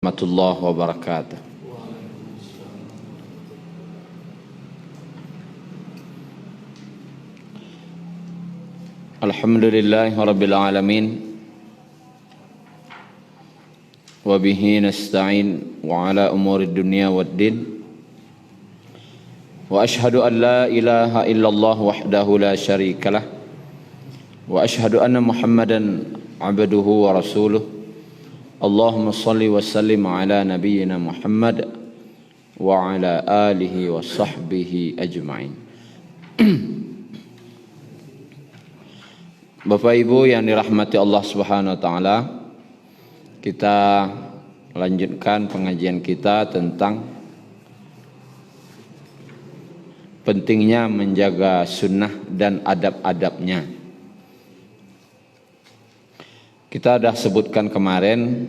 Warahmatullahi wabarakatuh. Alhamdulillahi rabbil alamin. Wa bihi nasta'in wa ala umuri dunya waddin. Wa ashhadu an la ilaha illallah wahdahu la syarikalah. Wa ashhadu anna Muhammadan abduhu wa rasuluh. Allahumma salli wa sallim ala nabiyyina Muhammad wa ala alihi wa sahbihi ajma'in. Bapak Ibu yang dirahmati Allah Subhanahu wa taala, kita lanjutkan pengajian kita tentang pentingnya menjaga sunnah dan adab-adabnya. Kita sudah sebutkan kemarin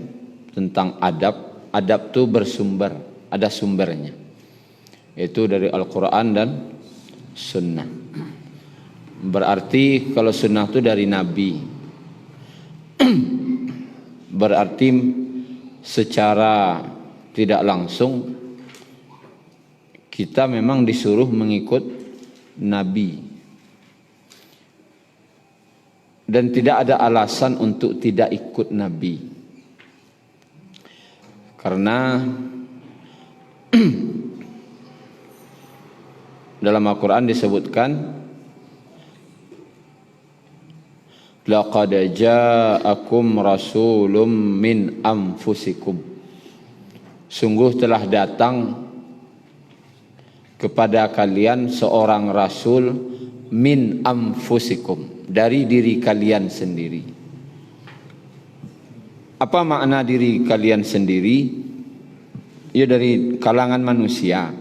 tentang adab. Adab itu bersumber, ada sumbernya, yaitu dari Al-Quran dan Sunnah. Berarti kalau Sunnah itu dari Nabi, berarti secara tidak langsung kita memang disuruh mengikut Nabi. Dan tidak ada alasan untuk tidak ikut Nabi. Karena dalam Al-Quran disebutkan, laqad ja'akum rasulun min anfusikum. Sungguh telah datang kepada kalian seorang rasul min anfusikum, dari diri kalian sendiri. Apa makna diri kalian sendiri? Ya, dari kalangan manusia,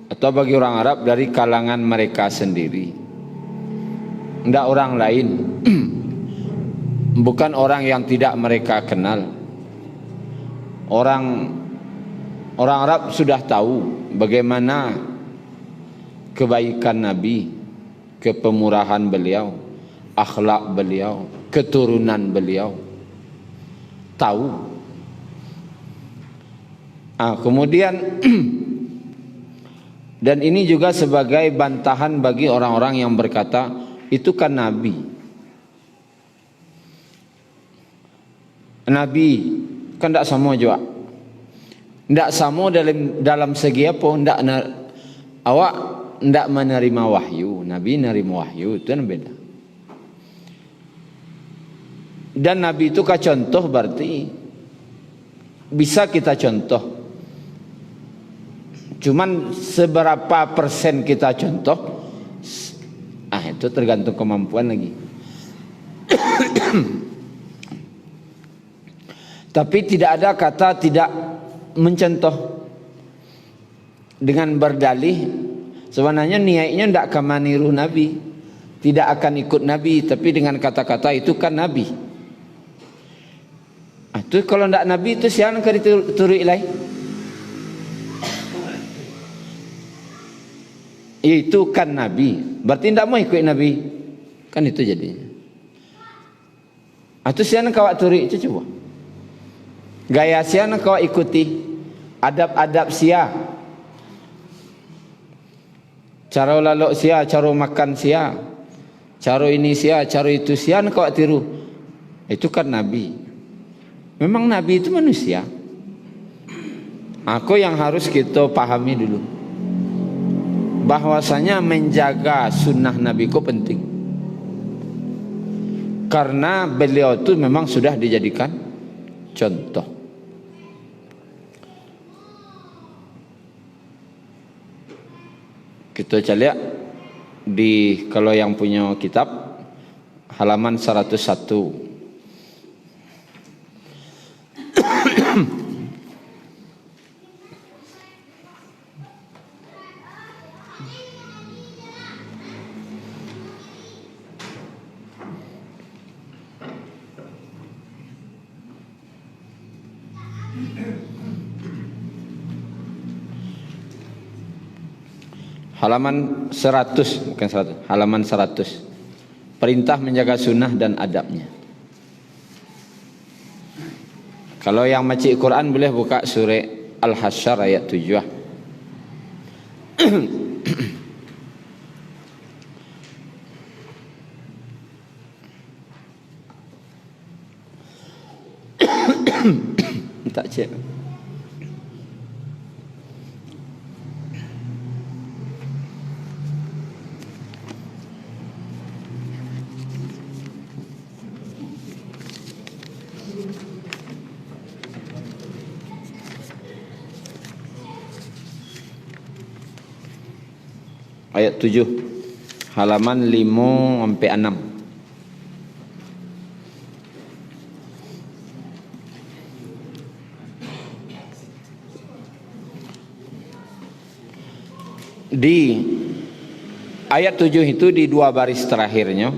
atau bagi orang Arab dari kalangan mereka sendiri, tidak orang lain. Bukan orang yang tidak mereka kenal. Orang Arab sudah tahu bagaimana kebaikan Nabi, kepemurahan beliau, akhlak beliau, keturunan beliau, tahu. Kemudian dan ini juga sebagai bantahan bagi orang-orang yang berkata itu kan Nabi. Nabi kan tidak sama juga. Tidak sama dalam segi apa? Awak tidak menerima wahyu, Nabi menerima wahyu, itu yang beda. Dan Nabi itu kan contoh, berarti bisa kita contoh. Cuman seberapa persen kita contoh, itu tergantung kemampuan lagi. Tapi tidak ada kata tidak mencontoh dengan berdalih. Sebenarnya niatnya tidak akan meniru Nabi, tidak akan ikut Nabi, tapi dengan kata-kata itu kan Nabi. Itu kalau tidak Nabi itu siapa yang diturut ilai? Itu kan Nabi, berarti tidak mau ikut Nabi, kan itu jadinya. Itu siapa yang kau turut itu, coba. Gaya siapa yang kau ikuti, adab-adab siapa. Cara lalok sia, cara makan sia, cara ini sia, cara itu sia, kau tiru. Itu kan Nabi. Memang Nabi itu manusia. Aku yang harus kita pahami dulu, bahwasanya menjaga sunnah Nabi itu penting. Karena beliau itu memang sudah dijadikan contoh. Kita lihat di, kalau yang punya kitab, halaman 101. Halaman 100, bukan 100, halaman 100. Perintah menjaga sunnah dan adabnya. Kalau yang macam Quran boleh buka surah Al-Hasyr ayat 7. Tak cek. Ayat 7 halaman 5 sampai 6. Di ayat 7 itu di dua baris terakhirnya,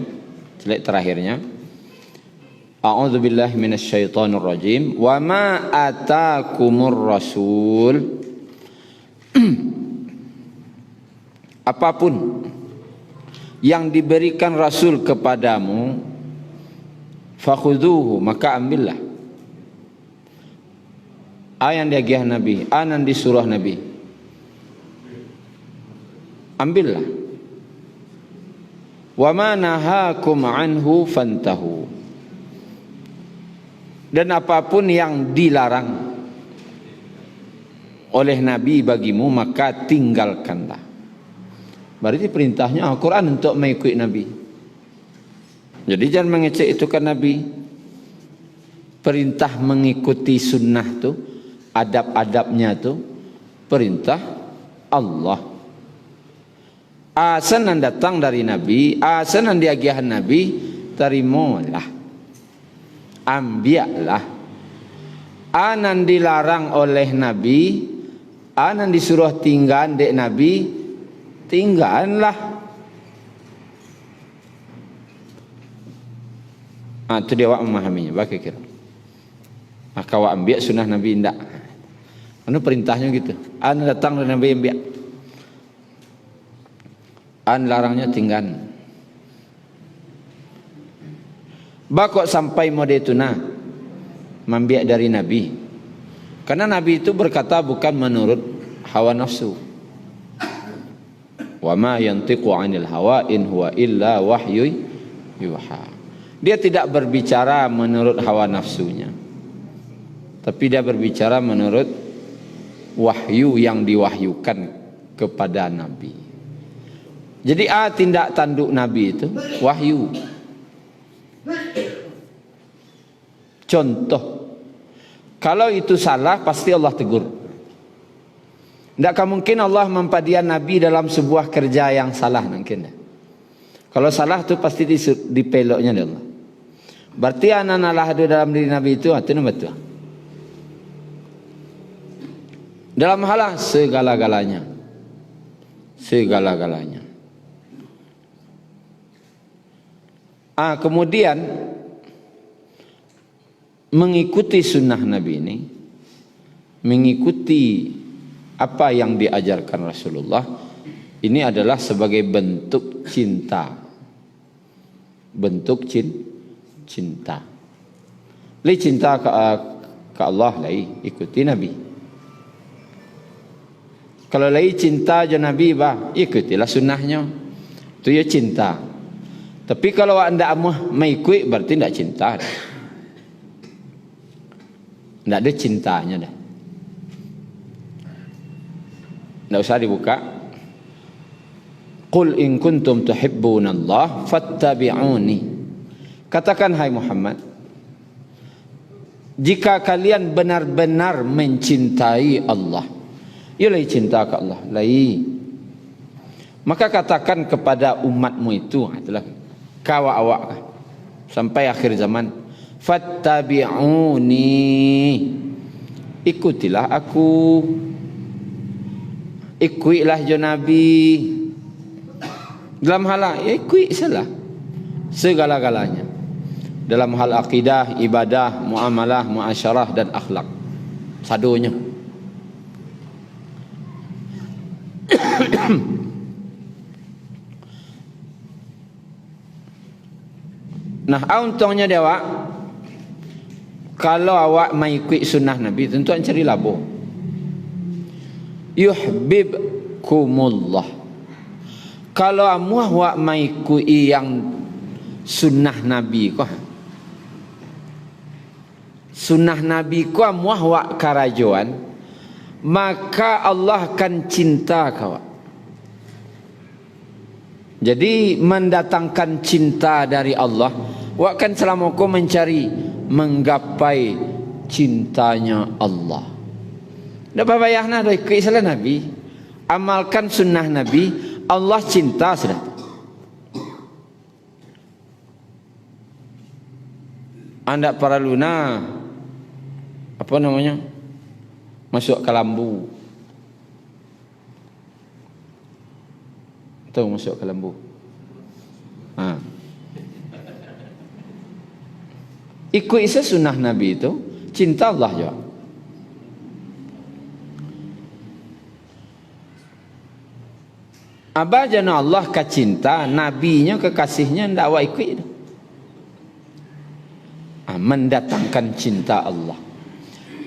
A'udzubillahi minasyaitonirrajim. Wa ma atakumur rasul. Apapun yang diberikan Rasul kepadamu, fakhudhuhu, maka ambillah. Yang diagih Nabi, yang disuruh Nabi, ambillah. Wa ma nahakum anhu fantahu. Dan apapun yang dilarang oleh Nabi bagimu, maka tinggalkanlah. Berarti perintahnya Al-Quran untuk mengikuti Nabi. Jadi jangan mengecek itu kan Nabi. Perintah mengikuti sunnah tu, adab-adabnya tu, perintah Allah. Asanan datang dari Nabi, asanan diagihan Nabi, terimalah, ambiaklah. Anan dilarang oleh Nabi, anan disuruh tinggal dek Nabi, tinggallah. Itu dia awak memahaminya. Bagaimana kira? Maka awak ambil sunnah Nabi tidak. Mana perintahnya gitu. An datang dari Nabi ambil. An larangnya tinggal. Bakok sampai mode itu nah, membiak dari Nabi. Karena Nabi itu berkata bukan menurut hawa nafsu. Wa ma yantiqu 'anil hawa in huwa illa wahyu yuha. Dia tidak berbicara menurut hawa nafsunya, tapi dia berbicara menurut wahyu yang diwahyukan kepada Nabi. Jadi tindak tanduk Nabi itu wahyu. Contoh, kalau itu salah pasti Allah tegur. Tidak mungkin Allah mempadian Nabi dalam sebuah kerja yang salah, mungkin. Kalau salah itu pasti dipeloknya dari Allah. Berarti anak-anak lahir dalam diri Nabi itu betul. Dalam hal segala-galanya. Segala-galanya. Kemudian mengikuti sunnah Nabi ini, mengikuti apa yang diajarkan Rasulullah, ini adalah sebagai bentuk cinta. Bentuk cinta. Lai cinta ke Allah, lai ikuti Nabi. Kalau lai cinta je Nabi, ikutilah sunnahnya. Itu ya cinta. Tapi kalau anda mengikut, berarti tidak cinta. Tidak ada cintanya dah. Tidak usah dibuka. Qul in kuntum tuhibbunallah fattabi'uni. Katakan hai Muhammad, jika kalian benar-benar mencintai Allah, ialah cinta ke Allah, maka katakan kepada umatmu itu, itulah kawa-awak sampai akhir zaman, fattabi'uni, ikutilah aku. Ikuilah jo Nabi. Dalam hal ikut salah segala-galanya. Dalam hal akidah, ibadah, muamalah, muasyarah dan akhlak. Sadonya. Nah, untungnya dewa Kalau awak mai ikut sunnah Nabi, tentu awak cari labo. Yuhibbukumullah. Kalau awak mai ikut yang sunnah Nabi ko, sunnah Nabi ko awak karajuan, maka Allah akan cinta kau. Jadi mendatangkan cinta dari Allah, awak kan selama kau mencari menggapai cintanya Allah. Dapat bayahna dah ikut Islam Nabi, amalkan sunnah Nabi, Allah cinta sudah. Anda para luna apa namanya? Masuk ke lambu. Tahu masuk ke lambu. Ikut isa sunnah Nabi itu, cinta Allah juga. Abajana Allah ke cinta, nabinya kekasihnya ndak awak ikut itu. Mendatangkan cinta Allah.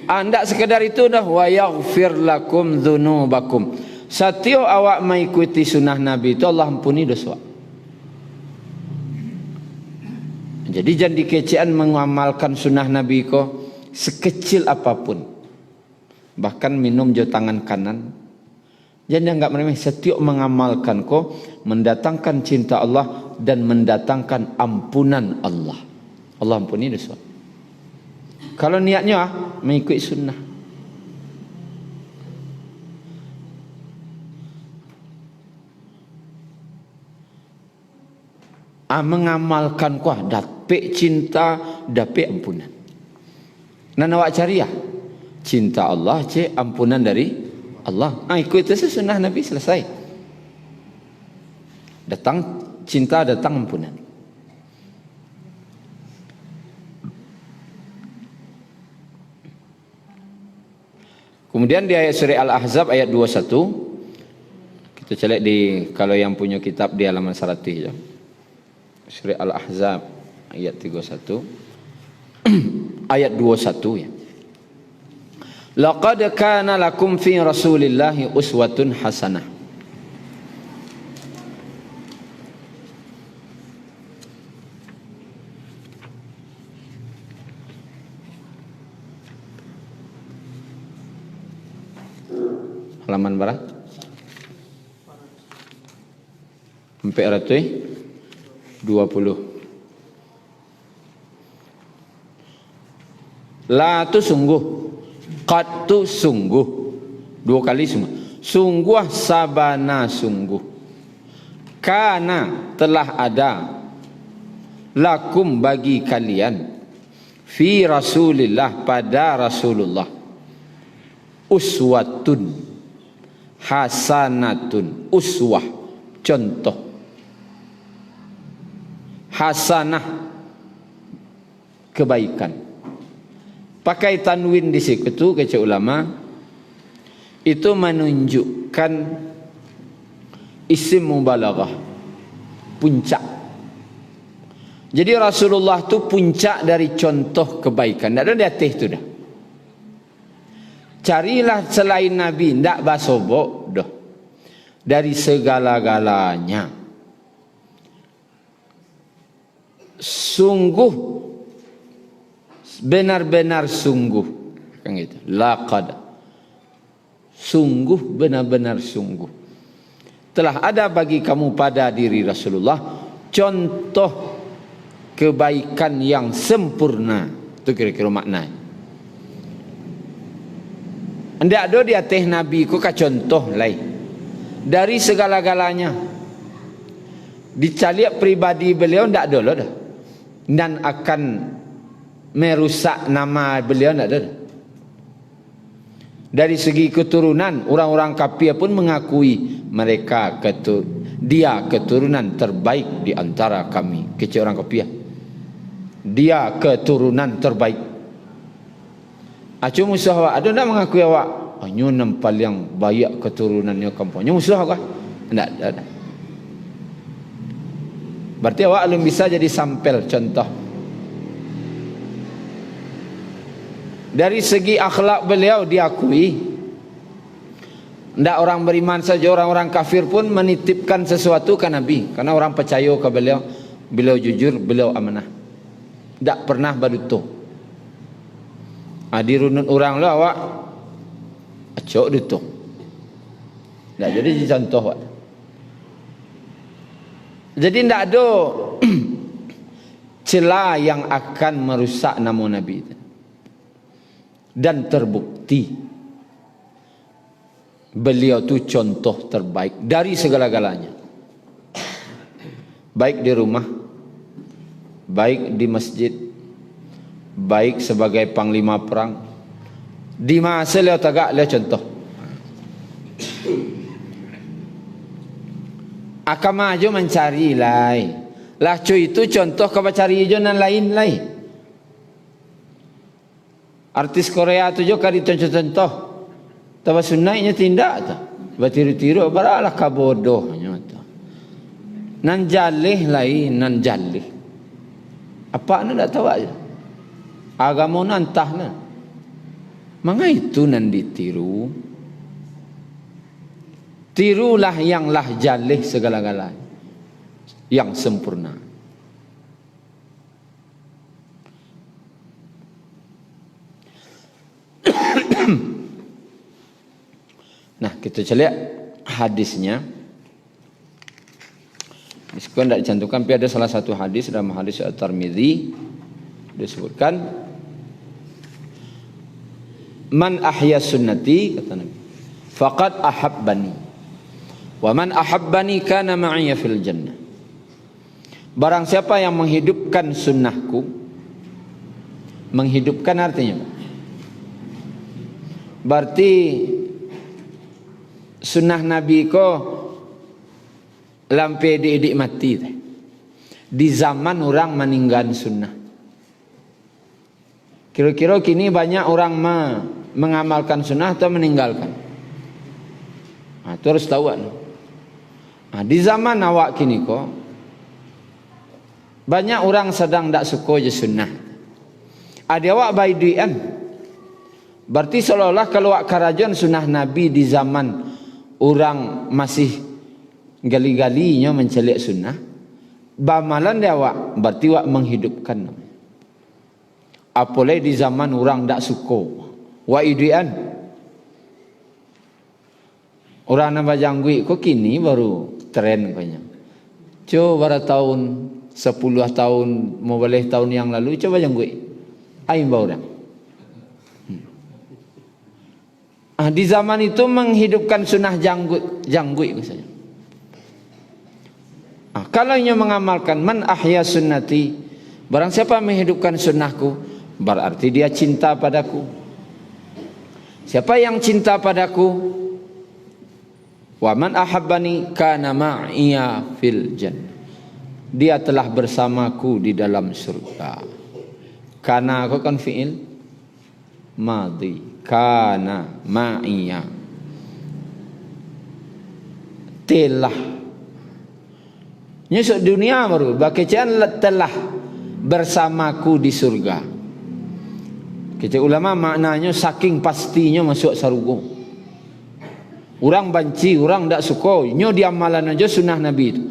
Ndak sekadar itu dah, wa yaghfir lakum dzunubakum. Setiap awak mengikuti sunnah Nabi itu, Allah ampuni dosa. Jadi jangan dikecean mengamalkan sunnah Nabi ko sekecil apapun. Bahkan minum jo tangan kanan. Jangan anggap remeh. Setiap mengamalkan ko mendatangkan cinta Allah dan mendatangkan ampunan Allah. Allah ampuni dosa. Kalau niatnya mengikuti sunnah. Mengamalkan kuah dapat cinta, dapat ampunan. Nan awak cari cinta Allah, ampunan dari Allah. Ikut itu sunnah Nabi, selesai. Datang cinta, datang ampunan. Kemudian di ayat surah Al-Ahzab ayat 21, kita cek di kalau yang punya kitab di halaman 100 ya. Surah Al-Ahzab ayat 31 ayat 21 ya. Laqad kana lakum fi Rasulillahi uswatun hasanah. Halaman berapa? 420. La tu sungguh, qad tu sungguh, dua kali semua. Sungguh sabana sungguh. Kana telah ada lakum bagi kalian fi Rasulillah pada Rasulullah uswatun hasanatun, uswah contoh, hasanah kebaikan. Pakai tanwin di situ kata ulama, itu menunjukkan isim mubalaghah, puncak. Jadi Rasulullah tu puncak dari contoh kebaikan. Tak ada di atas tu dah. Carilah selain Nabi, ndak basobok dah. Dari segala-galanya. Sungguh, benar-benar sungguh. Kan gitu. Laqad. Sungguh, benar-benar sungguh. Telah ada bagi kamu pada diri Rasulullah contoh kebaikan yang sempurna. Itu kira-kira maknanya. Ndak ada di atas Nabi ku ka contoh lain dari segala-galanya. Dicaliak pribadi beliau ndak ada lah dah. Dan akan merusak nama beliau ndak ada. Dari segi keturunan, orang-orang kafir pun mengakui mereka dia keturunan terbaik di antara kami. Kecil orang kafir. Dia keturunan terbaik. Cuma musuh awak ada tak mengakui awak? Nyo nampal yang baik keturunannya kampung. Nyo musuh awak? Tak ada. Berarti awak belum bisa jadi sampel contoh. Dari segi akhlak beliau diakui. Tidak orang beriman saja, orang-orang kafir pun menitipkan sesuatu ke Nabi. Karena orang percaya ke beliau. Beliau jujur, beliau amanah. Tak pernah baduto. Di runut orang lah awak acok duto. Tak jadi contoh. Jadi tidak ada celah yang akan merusak nama Nabi. Dan terbukti beliau tu contoh terbaik dari segala-galanya. Baik di rumah, baik di masjid, baik sebagai panglima perang. Di masa beliau tagak, beliau contoh. Akan maju mencari lai. Lah cuy itu contoh kau cari hijau dan lain-lain. Artis Korea tu juga contoh-contoh. Tapi sunnahnya tindak tu. Bertiru-tiru baralah kabodohnya tu. Nan jalih lain, nan jalih. Apa anda tak tahu aja. Agama nantah na. Manga itu nan ditiru. Tirulah yang lah jalih segala-galanya. Yang sempurna. Nah, kita lihat hadisnya. Meskipun tidak dicantumkan, tapi ada salah satu hadis dalam hadis At-Tirmidzi disebutkan, man ahya sunnati, kata Nabi, faqad ahabbani, wa man ahabbani kana ma'iyya fil jannah. Barang siapa yang menghidupkan sunnahku, menghidupkan artinya berarti sunnah Nabi ko lampe didik mati di zaman orang meninggal sunnah. Kira-kira kini banyak orang mengamalkan sunnah atau meninggalkan. Itu harus tahu. Di zaman awak kini ko banyak orang sedang tak suka je sunnah. Ada awak baidian. Berarti seolah-olah kalau awak karajan sunnah Nabi di zaman orang masih gali-galinya mencelik sunnah, bamalan dia awak berarti awak menghidupkan. Apalagi di zaman orang tak suka wa idian. Orang nama janggui kok kini baru tren kayaknya. Coba tahun 10 tahun mau boleh tahun yang lalu coba janggui. Aing bau orang. Di zaman itu menghidupkan sunnah janggui misalnya. Kalau ia mengamalkan man ahya sunnati, barang siapa menghidupkan sunnahku, berarti dia cinta padaku. Siapa yang cinta padaku, wa man ahabbani kana ma'iyya fil jannah, dia telah bersamaku di dalam surga. Kana aku kan fi'il madhi, kana ma'iyya, telah nyusuk dunia baru bakecian telah bersamaku di surga. Kita ulama maknanya saking pastinya masuk surga. Orang banci, orang tak suka, nyo diamalan aja sunnah Nabi itu.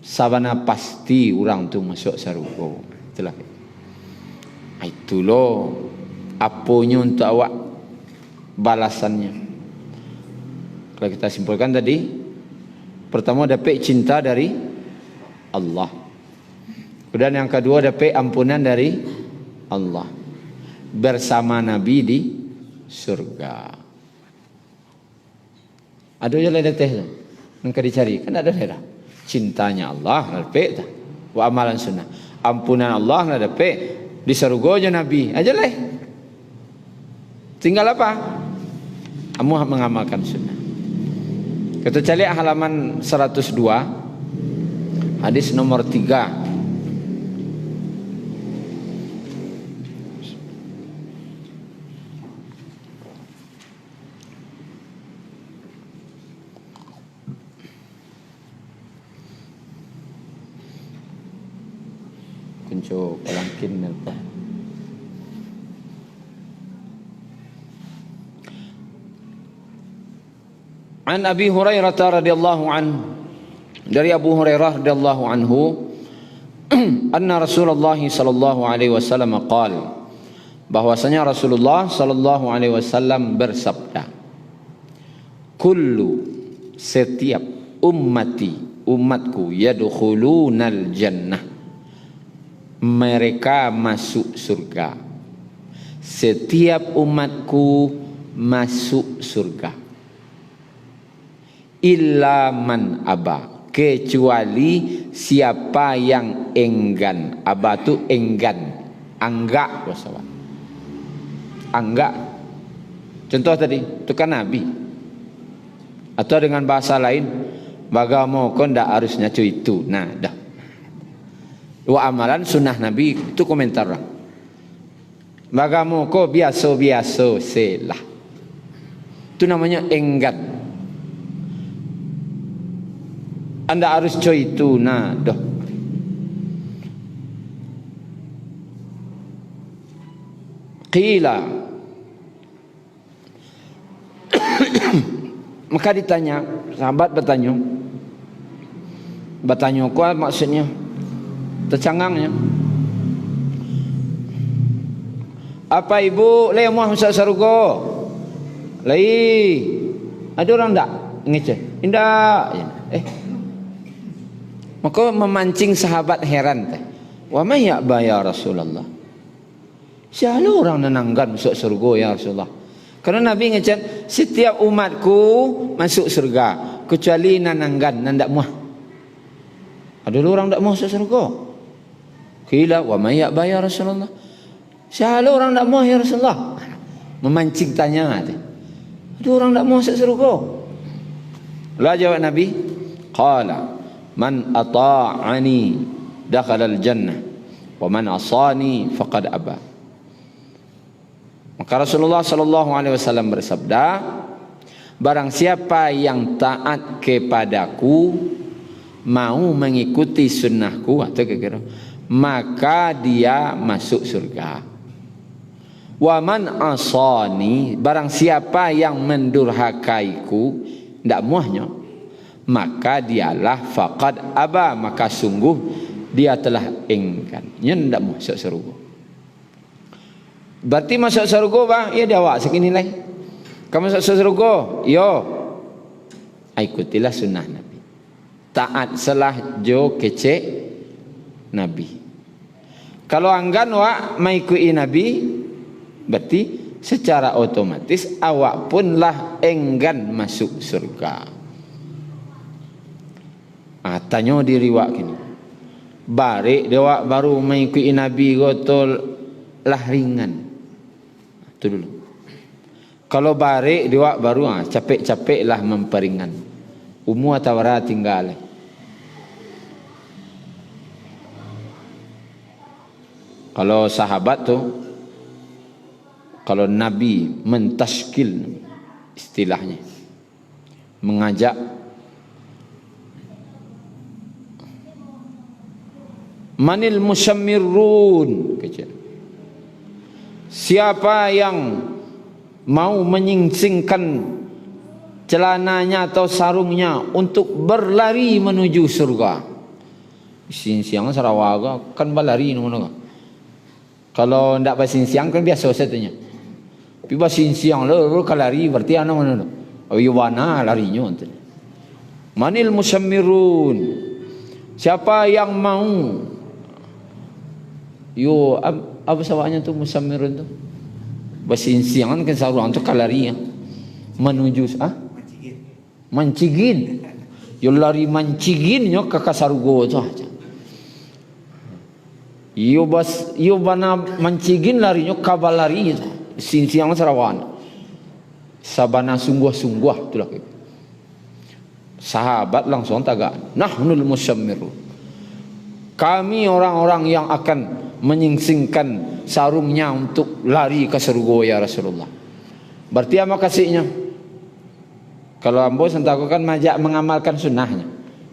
Sabana pasti orang tu masuk surga. Itulah. Itu loh apanya untuk awak balasannya. Kalau kita simpulkan tadi, pertama dapat cinta dari Allah. Kemudian yang kedua dapat ampunan dari Allah. Bersama Nabi di surga. Ada je lah teh tu. Nengka dicari, kan ada dah. Cintanya Allah dapat dah. Wa amalan sunnah. Ampunan Allah dapat di surga je Nabi. Aja lah. Tinggal apa? Kamu mengamalkan sunnah. Kita cari halaman 102 hadis nomor 3. Kunco pelangkin apa? An Abi Hurairah radhiyallahu anhu, dari Abu Hurairah radhiyallahu anhu, anna Rasulullah sallallahu alaihi wasallam qala, bahwasanya Rasulullah sallallahu alaihi wasallam bersabda, kullu, setiap, ummati, umatku, yadkhulunal jannah, mereka masuk surga. Setiap umatku masuk surga. Illa man aba, kecuali siapa yang enggan. Aba tu enggan, anggak bahasa. Anggak. Contoh tadi, itu kan Nabi. Atau dengan bahasa lain, bagaimana kau ndak harusnya itu. Nah, dah. Dua amalan sunnah Nabi itu komentar lah. Bagaimana kau biasa-biasa selah. Itu namanya enggan. Anda harus coy itu. Nah, dah. Qila. Maka ditanya, sahabat bertanya kuat maksudnya tercangangnya, apa ibu leh mau masuk surga? Lai ada orang tak ngecek? Indah. Maka memancing sahabat heran teh. Wa ma ya Rasulullah? Siapa orang nananggan masuk surga ya Rasulullah? Karena Nabi ngecek setiap umatku masuk surga kecuali nananggan nan dak muah. Ada orang dak mau masuk surga. Qila wa ma ya Rasulullah? Siapa orang dak mau ya Rasulullah? Memancing tanya teh. Ada orang dak mau masuk surga. La jawab Nabi, qala man ata'ani dakhala al-jannah wa man asani faqad aba. Maka Rasulullah sallallahu alaihi wasallam bersabda, barang siapa yang taat kepadaku, mau mengikuti sunnahku atau kira-kira, maka dia masuk surga. Wa man asani, barang siapa yang mendurhakaiku, ndak muahnya, maka dialah faqad aba, maka sungguh dia telah enggan, nya ndak masuk surga. Berarti masuk surga bah, ya dia awak segini lah. Kamu masuk surga, yo ikutilah sunnah Nabi. Taat selah jo kecek Nabi. Kalau anggan awak mengikuti Nabi, berarti secara otomatis awak pun lah enggan masuk surga. Tanya diri awak kini. Barik dia awak baru mengikuti Nabi gotol lah ringan. Itu dulu. Kalau barik dia awak baru capek-capek lah memperingan. Umur atau wara tinggal. Kalau sahabat tu, kalau Nabi mentashkil istilahnya, mengajak manil musammirun, siapa yang mau menyingsingkan celananya atau sarungnya untuk berlari menuju surga. Siang-siang Sarawaga kan berlari mana? Kalau ndak bersiang-siang kan biasa saja. Tapi bersiang lo kalau lari berarti ana mana? Awiwana larinya tu. Manil musammirun. Siapa yang mau apa sawahnya tu musammirun tu? Bersiang-siang kan sarung tu kalau lari ya. Menuju mancigin. Yo lari mancigin yo ke kasargo tu aja. Yo bana mancigin lari yo kabal lari siang Sarawan. Sabana sungguh-sungguh itulah. Sahabat langsung tagak. Nahnul musammirun. Kami orang-orang yang akan menyingsingkan sarungnya untuk lari ke surga ya Rasulullah. Berarti apa kasihnya? Kalau ambo sentaku kan majak mengamalkan sunnahnya.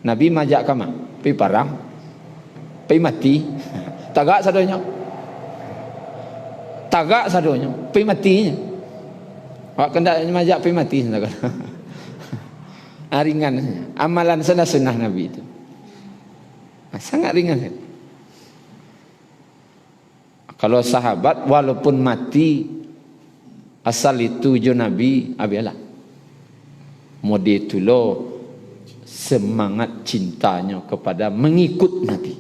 Nabi majak kama, pi parang, pi mati. Tagak sadonya. Tagak sadonya, pi matinya. Wak kendak majak pi mati sentaku. Ringan. Amalan sana sunnah Nabi itu. Sangat ringan. Kalau sahabat walaupun mati asal itu jo Nabi abialah. Mode itu lo semangat cintanya kepada mengikut Nabi.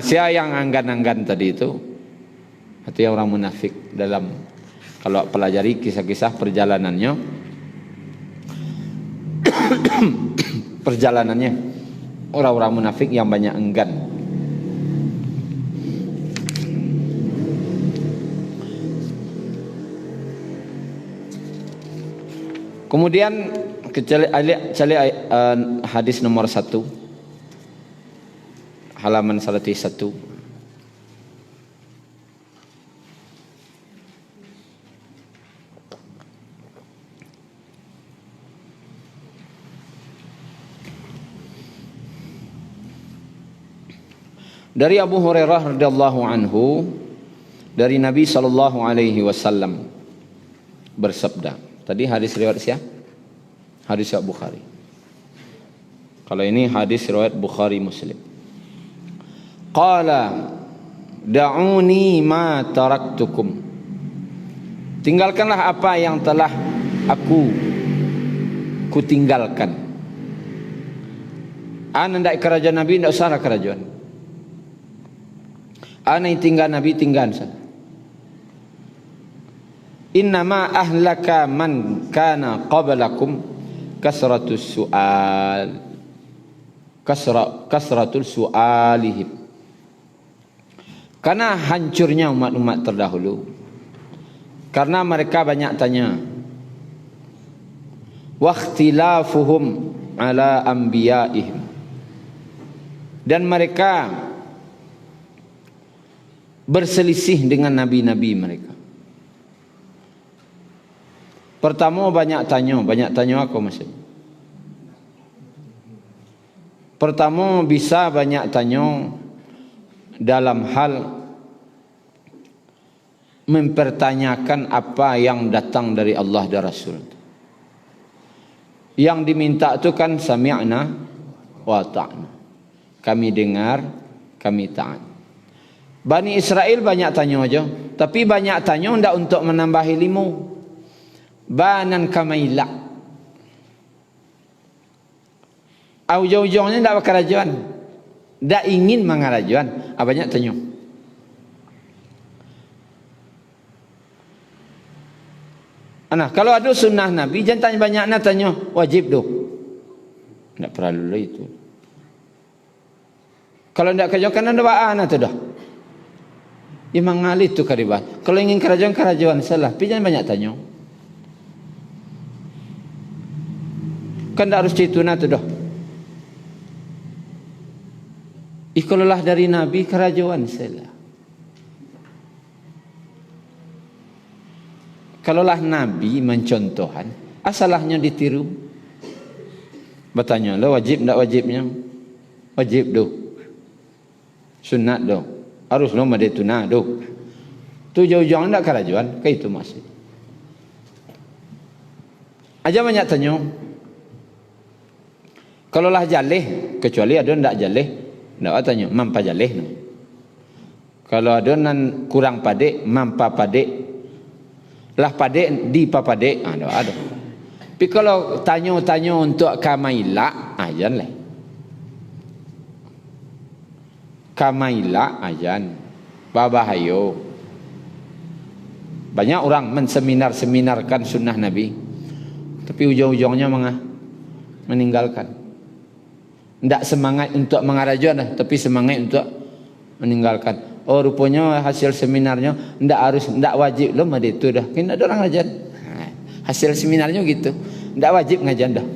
Siapa yang anggan-anggan tadi itu orang munafik dalam kalau pelajari kisah-kisah perjalanannya orang-orang munafik yang banyak enggan. Kemudian cari hadis nomor 1 halaman 101. Dari Abu Hurairah radhiyallahu anhu dari Nabi sallallahu alaihi wasallam bersabda. Tadi hadis riwayat siapa? Hadis riwayat Bukhari. Kalau ini hadis riwayat Bukhari Muslim. Qala da'uni ma taraktukum. Tinggalkanlah apa yang telah ku tinggalkan. Ana ndak kerajaan Nabi ndak usah kerajaan. Ana yang tinggal Nabi tinggal saja. Innama ahlaka man kana qablakum kasratus su'al. Kasratul su'alihim. Karena hancurnya umat-umat terdahulu. Karena mereka banyak tanya. Wa ikhtilafuhum ala anbiya'ihim. Dan mereka berselisih dengan nabi-nabi mereka. Pertama banyak tanya aku masih. Pertama bisa banyak tanya dalam hal mempertanyakan apa yang datang dari Allah dan Rasul. Yang diminta itu kan sami'na wa ta'na. Kami dengar, kami taat. Bani Israel banyak tanya aja, tapi banyak tanya tidak untuk menambah ilmu. Banan kamaila. Ujung-ujungnya tidak berkerajuan, tidak ingin mengarajuan. Banyak tanya. Kalau ada sunnah Nabi, jangan tanya banyak, nak tanya wajib doh. Tidak perlu itu. Kalau tidak kerjakan ada baan atau dah. Imam Ali itu kariban. Kalau ingin kerajaan salah. Tapi jangan banyak tanya. Kan tak harus cituna tu dah. Ikulalah dari Nabi kerajaan salah. Kalaulah Nabi mencontohkan, asalahnya ditiru. Bertanya, lo wajib tak wajibnya? Wajib doh. Sunat doh. Harus nomor dia tunah doh. Tu jauh-jauh nak kerajaan, ke itu masih. Aja banyak tanya. Kalau lah jaleh, kecuali ada ndak jaleh, ndak tanya, mampa jaleh no. Kalau ada nan kurang padek, mampa padek. Lah padek di papadek, ndak ada. Tapi kalau tanya-tanya untuk kamaila, ajan lah. Kamaila ajan babahayo. Banyak orang menseminar-seminarkan sunnah Nabi, tapi ujung-ujungnya meninggalkan. Tidak semangat untuk mengarajuan, tapi semangat untuk meninggalkan. Oh rupanya hasil seminarnya tidak wajib loh mah itu dah. Kena ada orang ngajar. Hasil seminarnya gitu. Tidak wajib ngajar dah.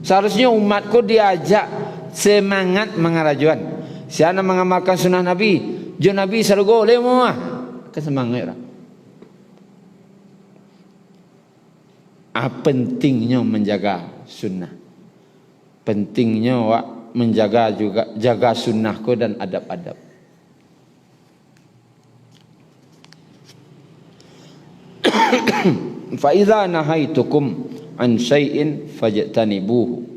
Seharusnya umatku diajak semangat mengarajuan. Siapa mengamalkan sunnah Nabi, jo Nabi sargo lemo kesemangat orang. Pentingnya menjaga sunnah. Pentingnya menjaga juga jaga sunnahku dan adab-adab. fa idza nahaitukum an syai'in fajtanibuhu.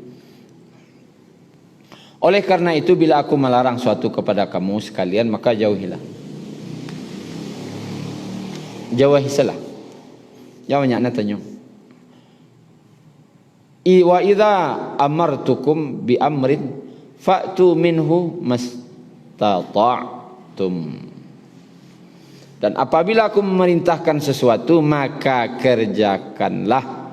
Oleh karena itu bila aku melarang suatu kepada kamu sekalian, maka jauhilah. Jauhilah. Jawabnya tanya. Wa idza amartukum bi amrin fa'tu minhu mastata'tum. Dan apabila aku memerintahkan sesuatu, maka kerjakanlah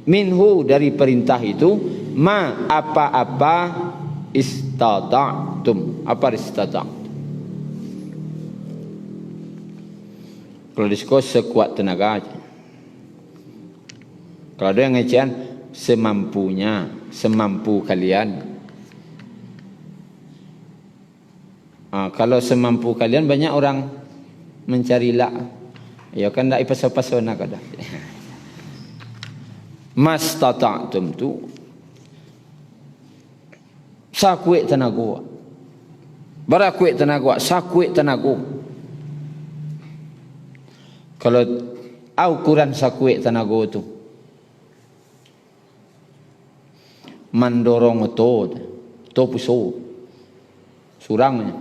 minhu dari perintah itu ma apa-apa istata'tum. Apa istata'tum? Kalau diskusi sekuat tenaga aja. Kalau ada yang ngecehan semampunya, semampu kalian. Kalau semampu kalian, banyak orang mencari la. Ya kan tak ipasa-pasona kada. Mastata'tum tu sakuit tenaga. Barakuit tenaga, sakuit tenaga. Kalau ukuran sakuit tenaga tu mandorong to puso surangnya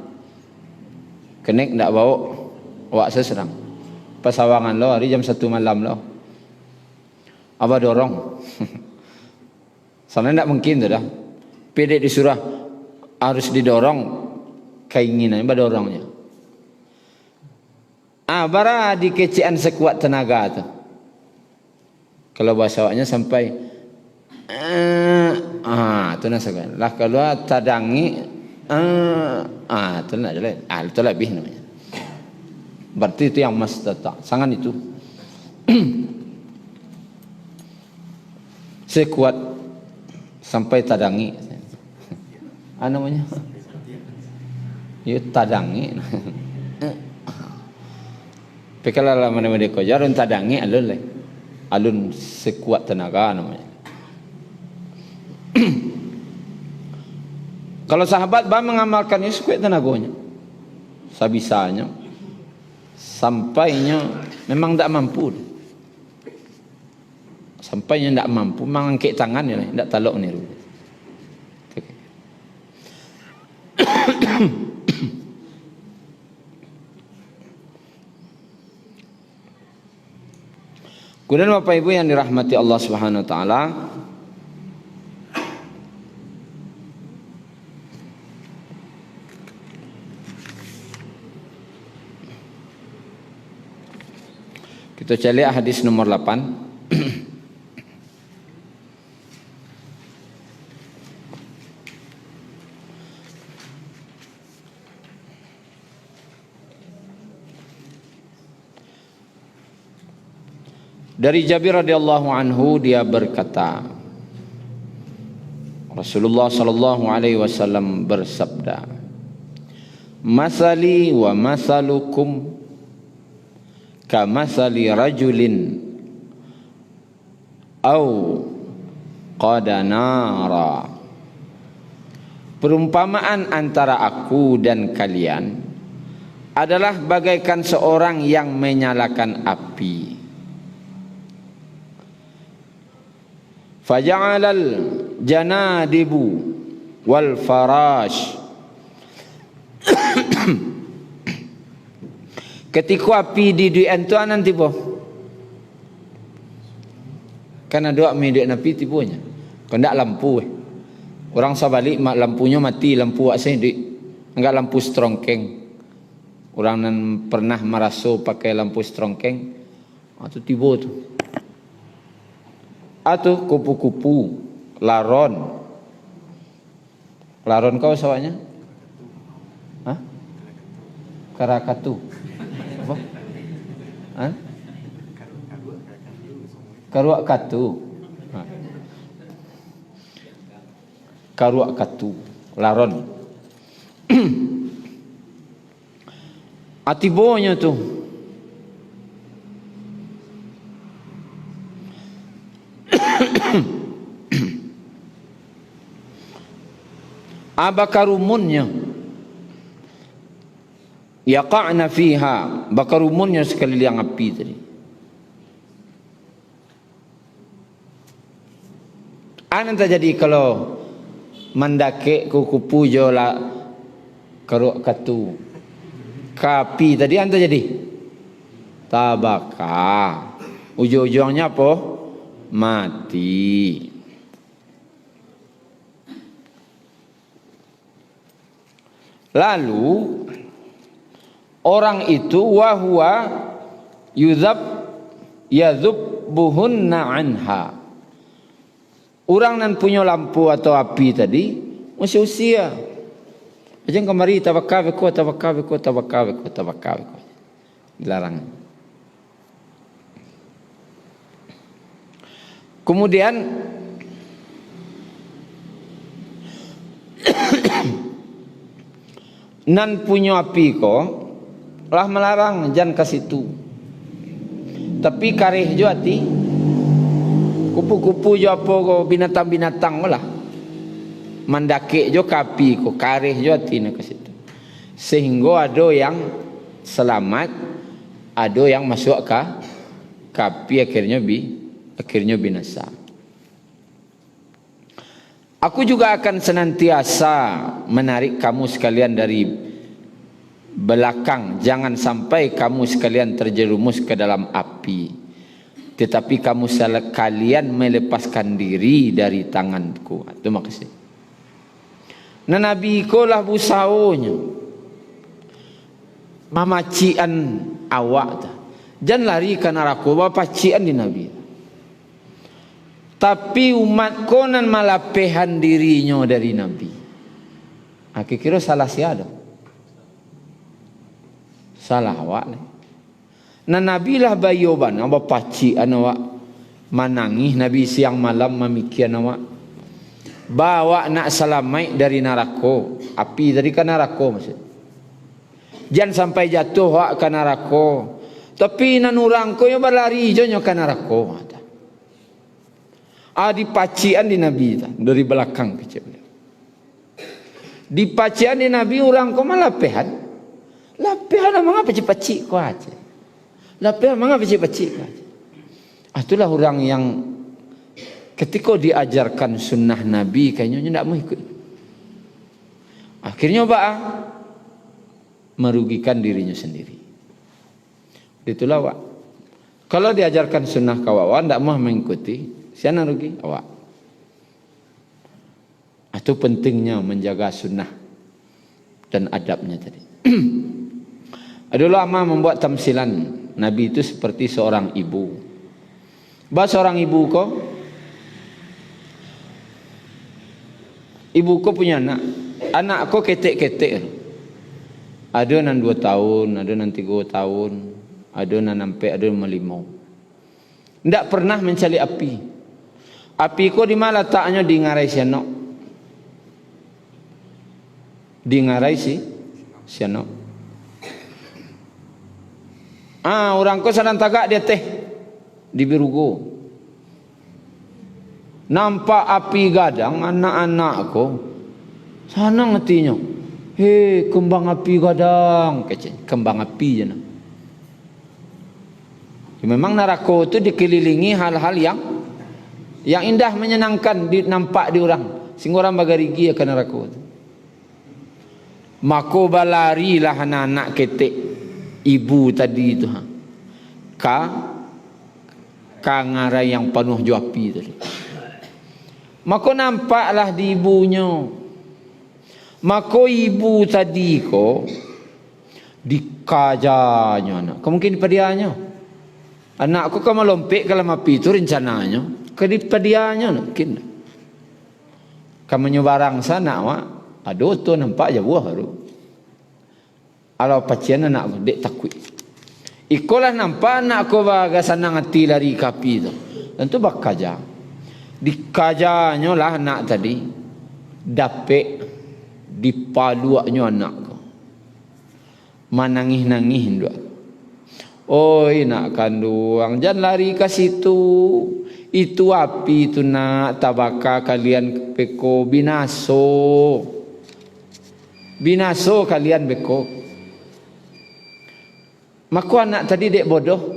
kenek ndak bawa wak seserang pasawangan lo hari jam 1 malam lo apa dorong soalnya ndak mungkin tu dah pede disuruh harus didorong keinginan dorongnya bara dikecian sekuat tenaga tu kalau bahasa waknya sampai tu nak segan lah kalau tadangi tu nak jalan itu lebih namanya. Berarti itu yang mastata. Sangat itu. Sekuat sampai tadangi. Apa namanya? Ya tadangi. Pekala mana dia jarun tadangi alun lah. Alun sekuat tenaga namanya. Kalau sahabat mengamalkan ini sekuat tenaganya. Sabisanya. Sampainya memang tak mampu. Sampainya tak mampu, memang angkat tangan ya, tak taluk ni. Kemudian Bapak Ibu yang dirahmati Allah Subhanahu wa taala, kita cari hadis nomor 8. Dari Jabir radhiyallahu anhu, dia berkata, Rasulullah sallallahu alaihi wasallam bersabda, "Masali wa masalukum kamasali rajulin au qada nara." Perumpamaan antara aku dan kalian adalah bagaikan seorang yang menyalakan api. Faja'alal janadibu wal farash. Ketika api di duian tu nanti boh. Karena doa mi duit api tipunya. Kendak lampu Orang sabalik lampunya mati, lampu asih di enggak lampu strongkeng. Orang nan pernah merasa pakai lampu strongkeng atau tibo tu. Atau kupu-kupu, laron. Laron kau sawahnya? Hah? Karakatu. Apa? Hah? Karuak katu. Karuak katu, laron. Atibonya tu. Abakarumunnya yaqa'na fiha, bakarumunnya sekalian api tadi. Anan terjadi kalau mendake kuku jola keruk katu. Kapi tadi anta jadi tabaka. Ujung-ujungnya apa? Mati. Lalu orang itu wahwa yadhubbuhunna anha. Orang nan punya lampu atau api tadi masih usia. Jangan kemari tawakal. Dilarang. Kemudian nan punya api ko lah melarang jangan ke situ. Tapi karih jo hati. Kupu-kupu jo apa ko binatang-binatang lah. Mandake jo kapi ko karih jo hati nak ke situ. Sehingga ada yang selamat, ada yang masuk ke kapi akhirnya binasa. Aku juga akan senantiasa menarik kamu sekalian dari belakang. Jangan sampai kamu sekalian terjerumus ke dalam api. Tetapi kamu sekalian melepaskan diri dari tanganku. Terima kasih. Nah, Nabi ko lah busaunya. Mamacian awak. Jangan lari ke neraka. Bapacian di Nabi. Tapi umat konan malapehan dirinya dari Nabi. Aku kira salah siapa? Salah awak ni. Nah Nabi lah bayoban, apa pacian awak manangih Nabi siang malam memikian awak. Bawa nak salamai dari neraka. Api dari ke neraka maksud. Jangan sampai jatuh awak ke neraka. Tapi nan urang ko yo berlari jonyo ke neraka. Di pacian di Nabi dari belakang kecil. Di pacian di Nabi orang kau malah lapehan. Lapehan mengapa paci kau aja. Lapehan mengapa paci kau aja. Itulah orang yang ketika diajarkan sunnah Nabi kayaknya tidak mau ikut. Akhirnya merugikan dirinya sendiri. Itulah Wak. Kalau diajarkan sunnah kawan tidak mau mengikuti. Siapa rugi? Awak. Itu pentingnya menjaga sunnah dan adabnya tadi. Ada ulama membuat tamsilan Nabi itu seperti seorang ibu. Bahasa seorang ibu kok. Ibu kok punya anak. Anak kok ketek-ketek. Ada nan 2 tahun, ada nan 3 tahun, ada nan sampai ada 5. Tidak pernah mencari api. Api ko di mana letaknya di ngarai siano. Di ngarai siano. Orang ko sanang tagak dia teh di Birugo. Nampak api gadang anak-anak ko. Sana ngetinya. Hei, kembang api gadang. Kembang api je nak. Memang neraka itu dikelilingi hal-hal yang indah menyenangkan nampak di orang. Sehingga orang bagarigi akan neraka itu. Maka balarilah anak-anak ketek ibu tadi itu. Ka ngarai yang penuh api tadi. Maka nampaklah di ibunya. Maka ibu tadi ko dikajanya anak. Kemungkinan padianya. Anakku kalau melompek kalau api itu rencananya. Kedipadianya mungkin. Kamu nyobarang sana wak. Aduh tu nampak je buah baru. Kalau pacian anak aku dek takut. Ikolah nampak anak aku baga sana ngati lari kapi tu. Tentu bak kaja. Dikajanya lah anak tadi. Dapek dipaluaknya anak aku. Manangih-nangih dua. Oi nak kandung, jangan lari ke situ. Itu api itu nak tabaka kalian beko binaso. Binaso kalian beko. Maka anak tadi dek bodoh.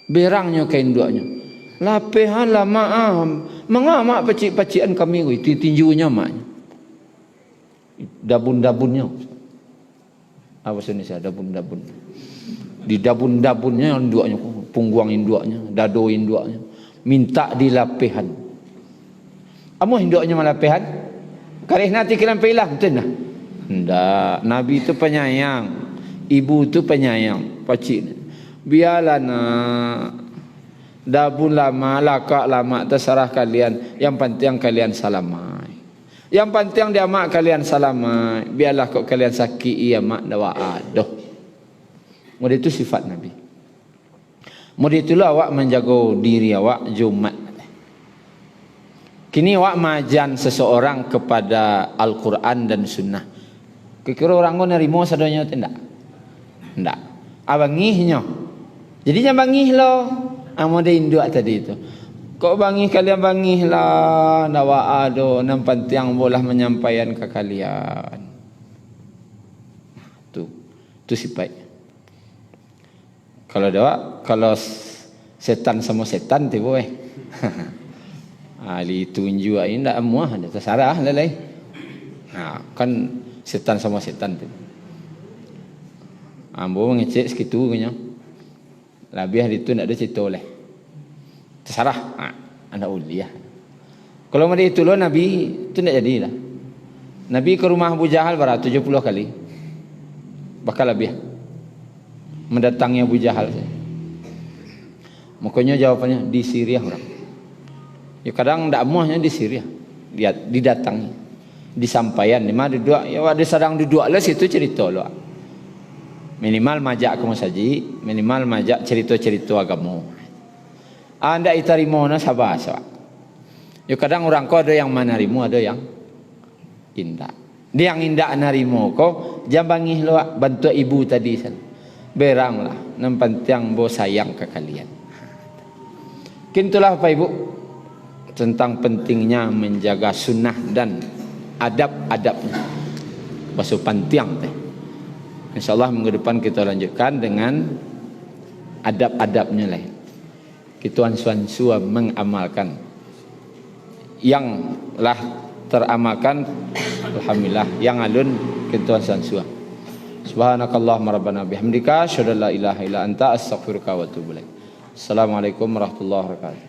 Berangnya kain duanya. Lapehan lama Manga mak pacik-pacikan kami itu tinjunya maknya. Dabun-dabunnya. Apa sini saya dabun-dabun. Di dabun-dabunnya induaknya, pungguang induaknya, dado induaknya. Minta dilapihan. Amo induaknya malapihan? Karih nanti kilam pilah betul nah. Ndak, Nabi itu penyayang. Ibu itu penyayang, pacik. Biarlah nak. Dabun lama, lakak lama, terserah kalian. Yang penting kalian salamai. Yang penting dia mak kalian salamai. Biarlah kok kalian sakit, iya mak dawa aduh. Mudi itu sifat Nabi. Mudi itulah awak menjaga diri awak Jumat. Kini awak majan seseorang kepada Al-Quran dan Sunnah. Kira orang ko nerimo sadonya tidak? Tidak. Abangihnya. Jadinya bangih lo. Amo de induk tadi itu. Kok bangih kalian bangih lah. Nawa ado. Nampan tiang bolah menyampaikan ke kalian. Tu sifat. Kalau doa, kalau setan sama setan tu boleh. Ali tunjuk ini ndak amuah, ndak terserah lalai. Nah, kan setan sama setan tu. Ambo mengecek segitu punya. Labih itu ndak ada cerita oleh. Terserah. Anak uliah. Kalau mau itu lo Nabi itu ndak jadilah. Nabi ke rumah Abu Jahal berat 70 kali. Bakal lebih. Mendatangi Abu Jahal. Makanya jawabannya di Syria orang. Ya kadang ndak muahnya di Syria. Dia didatangi. Disampaikan di mana duduk ya ada sedang duduk lah situ cerita lo. Minimal majak kamu saji, minimal majak cerita-cerita agama. Anda itarimo na sabar. Ya kadang orang kau ada yang manarimu, ada yang indah. Dia yang indah narimo kau jambangih lo bantu ibu tadi sana. Beranglah, nampan tiang bo sayang ke kalian. Kintulah Bapak Ibu tentang pentingnya menjaga sunnah dan adab-adabnya. Basuh pantiang teh. InsyaAllah minggu depan kita lanjutkan dengan adab-adabnya lah. Kita ansua mengamalkan yang lah teramalkan. Alhamdulillah yang alun kita ansua. Subhanakallahumma rabbana bihamdika asyhadu an la ilaha illa anta astaghfiruka wa atubu ilaik. Assalamualaikum warahmatullahi wabarakatuh.